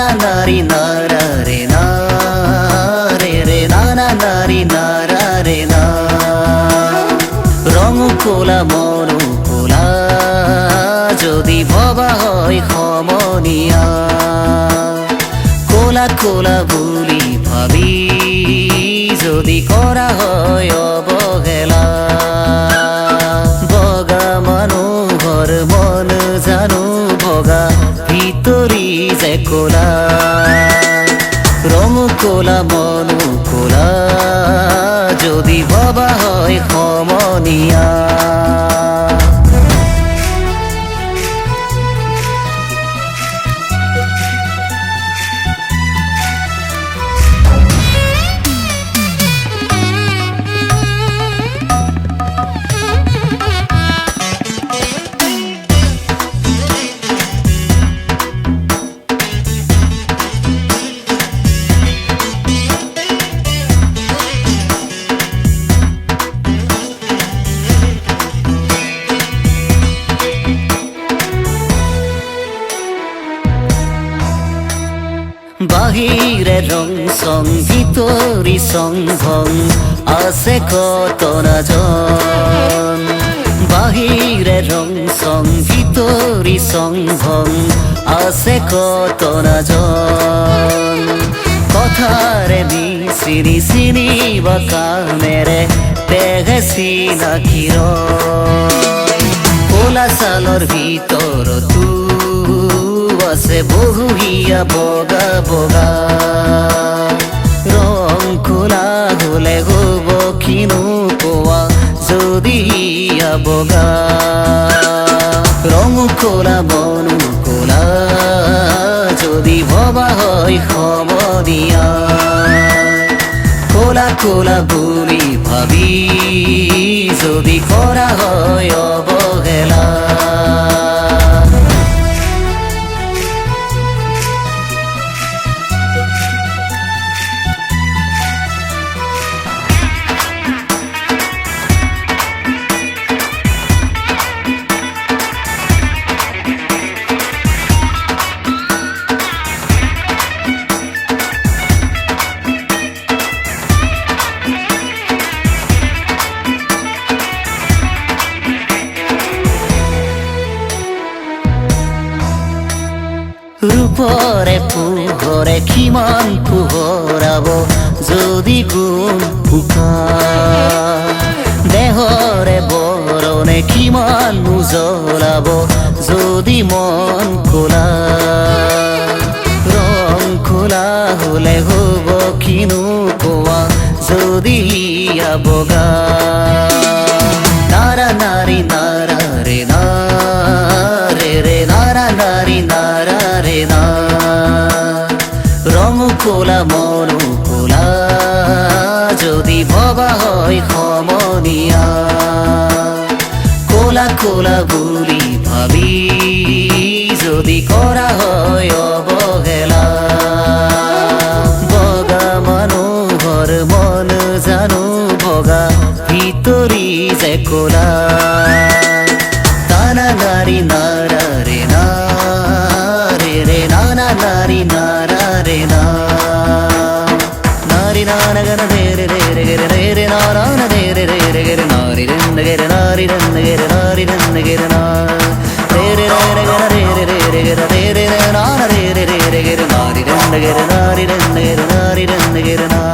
na nari nara re na re re na na nari nara re na রং কোলা মনু কোলা যদি ভবা হয় সমনিয়া কোলা কোলা বুলি ভাবি যদি করা হয় অবহেলা বগা মানুহৰ মন জানো বগা ভিতৰি যে কোলা রং কোলা মনু কোলা যদি ভবা হয় সমনিয়া বাহিরে রং সং ভিতরি সং ভং আছে কত না জন বাহিরে রং সং ভিতরি সং ভং আছে কত না জন কথারে মিশিরি চিনিবা কামেৰে পেগেছি না কিরণ কোলা চালৰ ভিতৰতো আছে বহুহিয়া বগা বগা রং কোলা হলে হব কিনো কোয়া যদি হিয়া বগা রং কোলা মনু কোলা যদি ভবা হয় সমনিয়া কোলা কোলা বুলি ভাবি যদি করা হয় অবহেলা রূপরে পোহরে কিমান পোহৰাব যদি গুণ ফুকা দেহরে বৰণে কিমান উজ্বলাব যদি মন কোলা রং কোলা হলে হব কিনো কোৱা যদি হিয়া বগা নাৰা নাৰী নাৰা ৰে না রে রে নাৰা নাৰী নাৰা রে না রং কোলা মনু কোলা যদি ভবা হয় সমনিয়া কোলা কোলা বুলি ভাবি যদি করা হয় অবহেলা বগা মানুহৰ মন জানো বগা ভিতৰি যে কোলা তানা নাৰী নাৰা ৰে না রে রে নানা নাৰী নাৰা রে না নাৰী নানা গന রে রে রে রে রে রে রে নারা না রে রে রে রে রে নাৰী রে রে রে নাৰী রে রে রে নাৰী রে রে রে না রে রে রে রে গന রে রে রে রে রে রে রে না রে রে রে রে রে নাৰী রে রে নাৰী রে রে নাৰী রে না